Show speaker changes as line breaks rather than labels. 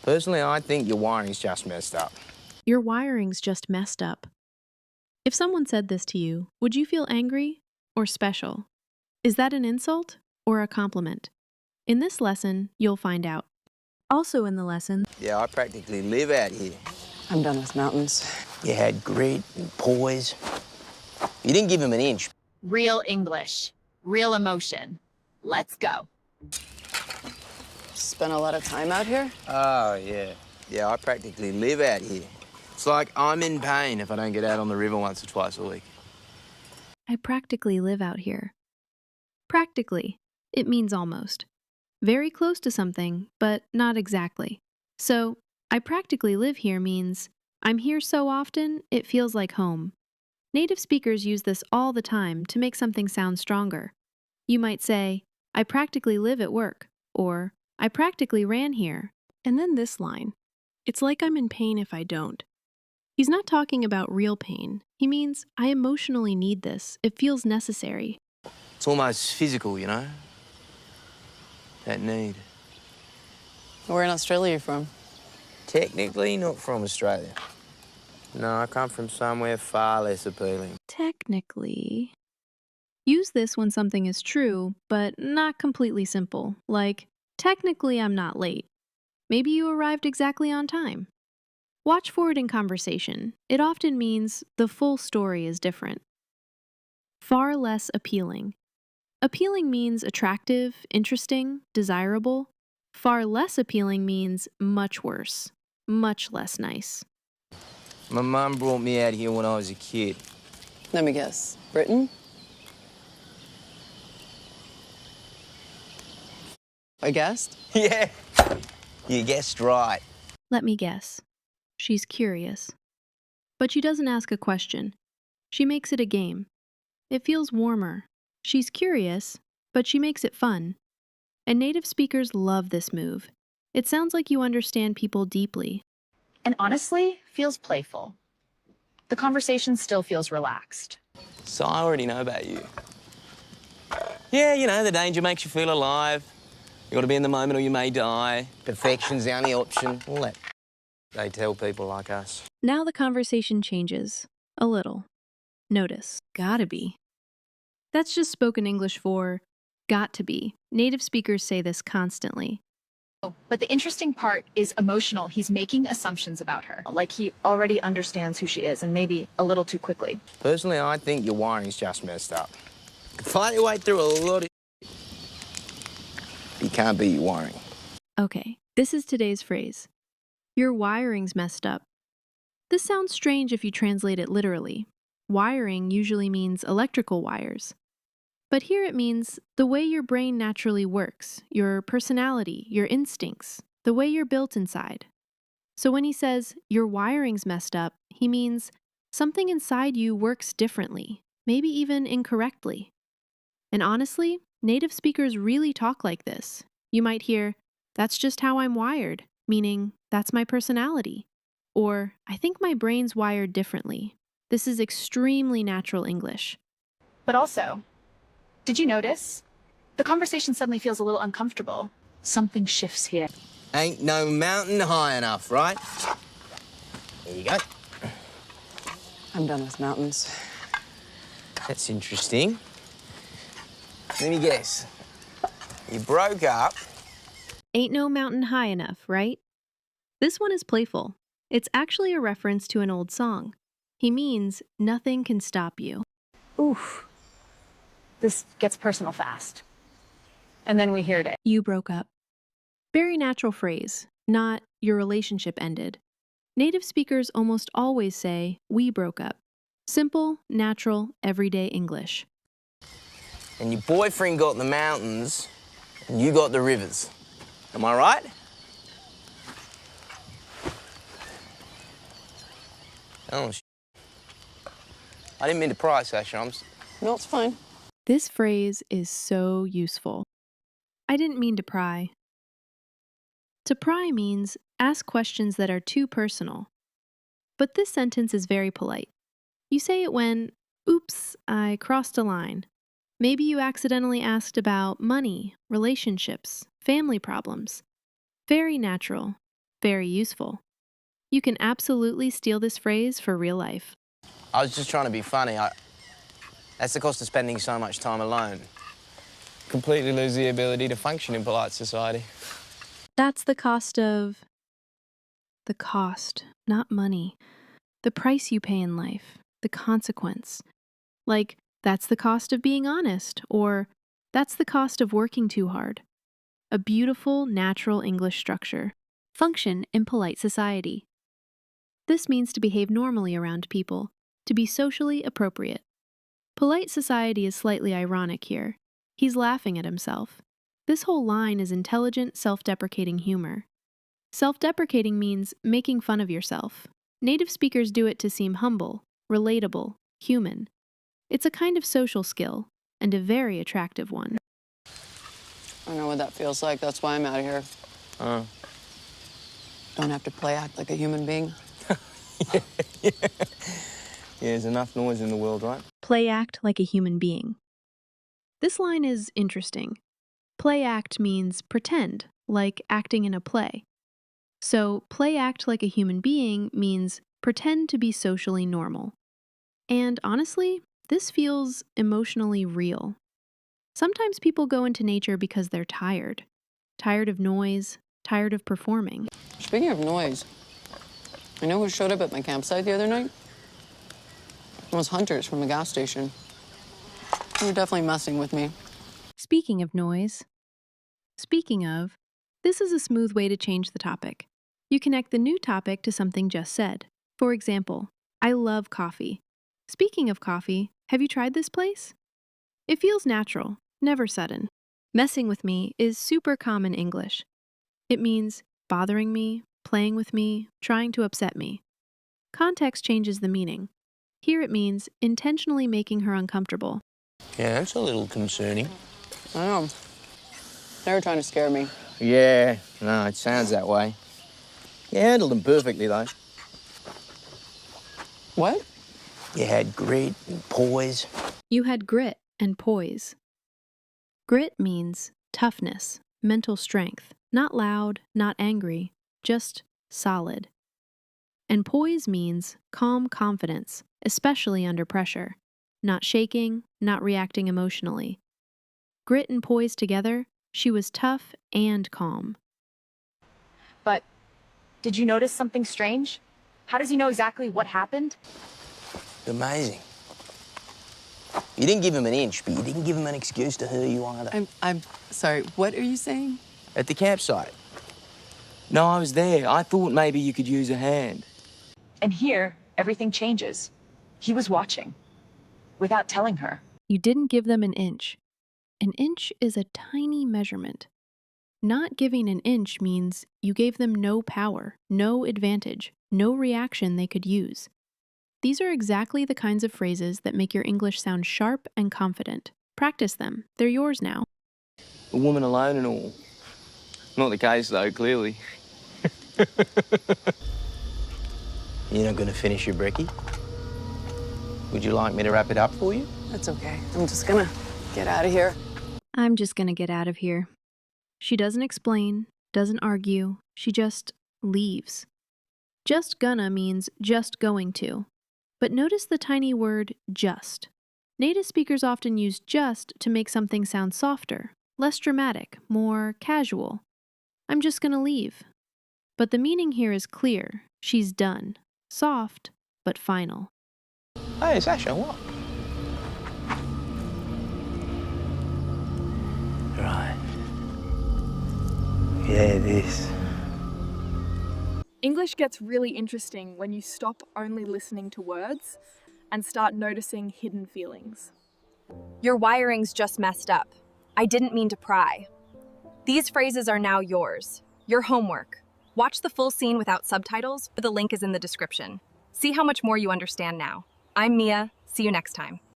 Personally, I think your wiring's just messed up.
Your wiring's just messed up. If someone said this to you, would you feel angry or special? Is that an insult or a compliment? In this lesson, you'll find out. Also in the lesson,
Yeah, I practically live out here.
I'm done with mountains.
You had grit and poise. You didn't give him an inch.
Real English, real emotion. Let's go.
Spent a lot of time out here?
Oh, yeah. Yeah, I practically live out here. It's like I'm in pain if I don't get out on the river once or twice a week.
I practically live out here. Practically, it means almost. Very close to something, but not exactly. So, I practically live here means I'm here so often it feels like home. Native speakers use this all the time to make something sound stronger. You might say, I practically live at work, or I practically ran here. And then this line, it's like I'm in pain if I don't. He's not talking about real pain. He means I emotionally need this. It feels necessary.
It's almost physical, you know? That need.
Where in Australia are you from?
Technically not from Australia. No, I come from somewhere far less appealing.
Technically. Use this when something is true, but not completely simple. Like, technically I'm not late. Maybe you arrived exactly on time. Watch for it in conversation. It often means the full story is different. Far less appealing. Appealing means attractive, interesting, desirable. Far less appealing means much worse, much less nice.
My mum brought me out here when I was a kid.
Let me guess. Britain? I guessed?
Yeah, you guessed right.
Let me guess. She's curious. But she doesn't ask a question. She makes it a game. It feels warmer. She's curious, but she makes it fun. And native speakers love this move. It sounds like you understand people deeply.
And honestly, feels playful. The conversation still feels relaxed.
So I already know about you. Yeah, you know, the danger makes you feel alive. You gotta be in the moment or you may die. Perfection's the only option. All that they tell people like us.
Now the conversation changes. A little. Notice. Gotta be. That's just spoken English for got to be. Native speakers say this constantly.
But the interesting part is emotional. He's making assumptions about her. Like he already understands who she is, and maybe a little too quickly.
Personally, I think your wiring's just messed up. You can fight your way through a lot of you can't beat your wiring.
Okay, this is today's phrase. Your wiring's messed up. This sounds strange if you translate it literally. Wiring usually means electrical wires. But here it means the way your brain naturally works, your personality, your instincts, the way you're built inside. So when he says, your wiring's messed up, he means something inside you works differently, maybe even incorrectly. And honestly, native speakers really talk like this. You might hear, that's just how I'm wired, meaning that's my personality. Or, I think my brain's wired differently. This is extremely natural English.
But also, did you notice? The conversation suddenly feels a little uncomfortable. Something shifts here.
Ain't no mountain high enough, right? There you go.
I'm done with mountains.
That's interesting. Let me guess. You broke up.
Ain't no mountain high enough, right? This one is playful. It's actually a reference to an old song. He means nothing can stop you.
Oof. This gets personal fast. And then we hear it.
You broke up. Very natural phrase, not your relationship ended. Native speakers almost always say, we broke up. Simple, natural, everyday English.
And your boyfriend got the mountains, and you got the rivers. Am I right? Oh, I didn't mean to pry, Sasha.
No, it's fine.
This phrase is so useful. I didn't mean to pry. To pry means ask questions that are too personal. But this sentence is very polite. You say it when, oops, I crossed a line. Maybe you accidentally asked about money, relationships, family problems. Very natural. Very useful. You can absolutely steal this phrase for real life.
I was just trying to be funny. That's the cost of spending so much time alone. Completely lose the ability to function in polite society.
That's the cost of... The cost, not money. The price you pay in life, the consequence. Like, that's the cost of being honest, or that's the cost of working too hard. A beautiful, natural English structure. Function in polite society. This means to behave normally around people, to be socially appropriate. Polite society is slightly ironic here. He's laughing at himself. This whole line is intelligent, self-deprecating humor. Self-deprecating means making fun of yourself. Native speakers do it to seem humble, relatable, human. It's a kind of social skill, and a very attractive one.
I know what that feels like. That's why I'm out of here. Don't have to play act like a human being.
Yeah, there's enough noise in the world, right?
Play act like a human being. This line is interesting. Play act means pretend, like acting in a play. So play act like a human being means pretend to be socially normal. And honestly, this feels emotionally real. Sometimes people go into nature because they're tired. Tired of noise, tired of performing.
Speaking of noise, I know who showed up at my campsite the other night? Those hunters from the gas station. They were definitely messing with me.
Speaking of noise. Speaking of, this is a smooth way to change the topic. You connect the new topic to something just said. For example, I love coffee. Speaking of coffee, have you tried this place? It feels natural, never sudden. Messing with me is super common English. It means bothering me, playing with me, trying to upset me. Context changes the meaning. Here it means intentionally making her uncomfortable.
Yeah, that's a little concerning.
I know. They were trying to scare me.
Yeah, no, it sounds that way. You handled them perfectly, though.
What?
You had grit and poise.
You had grit and poise. Grit means toughness, mental strength, not loud, not angry, just solid. And poise means calm confidence, especially under pressure, not shaking, not reacting emotionally. Grit and poise together, she was tough and calm.
But did you notice something strange? How does he know exactly what happened?
Amazing. You didn't give him an inch, but you didn't give him an excuse to hurt you either.
I'm sorry, what are you saying?
At the campsite. No, I was there. I thought maybe you could use a hand.
And here, everything changes. He was watching, without telling her.
You didn't give them an inch. An inch is a tiny measurement. Not giving an inch means you gave them no power, no advantage, no reaction they could use. These are exactly the kinds of phrases that make your English sound sharp and confident. Practice them. They're yours now.
A woman alone and all. Not the case, though, clearly. You're not going to finish your brekkie? Would you like me to wrap it up for you?
That's okay. I'm just gonna get out of here.
I'm just gonna get out of here. She doesn't explain, doesn't argue, she just leaves. Just gonna means just going to. But notice the tiny word just. Native speakers often use just to make something sound softer, less dramatic, more casual. I'm just gonna leave. But the meaning here is clear. She's done. Soft, but final.
Hey, Sasha, what? Right. Yeah, this.
English gets really interesting when you stop only listening to words and start noticing hidden feelings.
Your wiring's just messed up. I didn't mean to pry. These phrases are now yours. Your homework. Watch the full scene without subtitles, but the link is in the description. See how much more you understand now. I'm Mia. See you next time.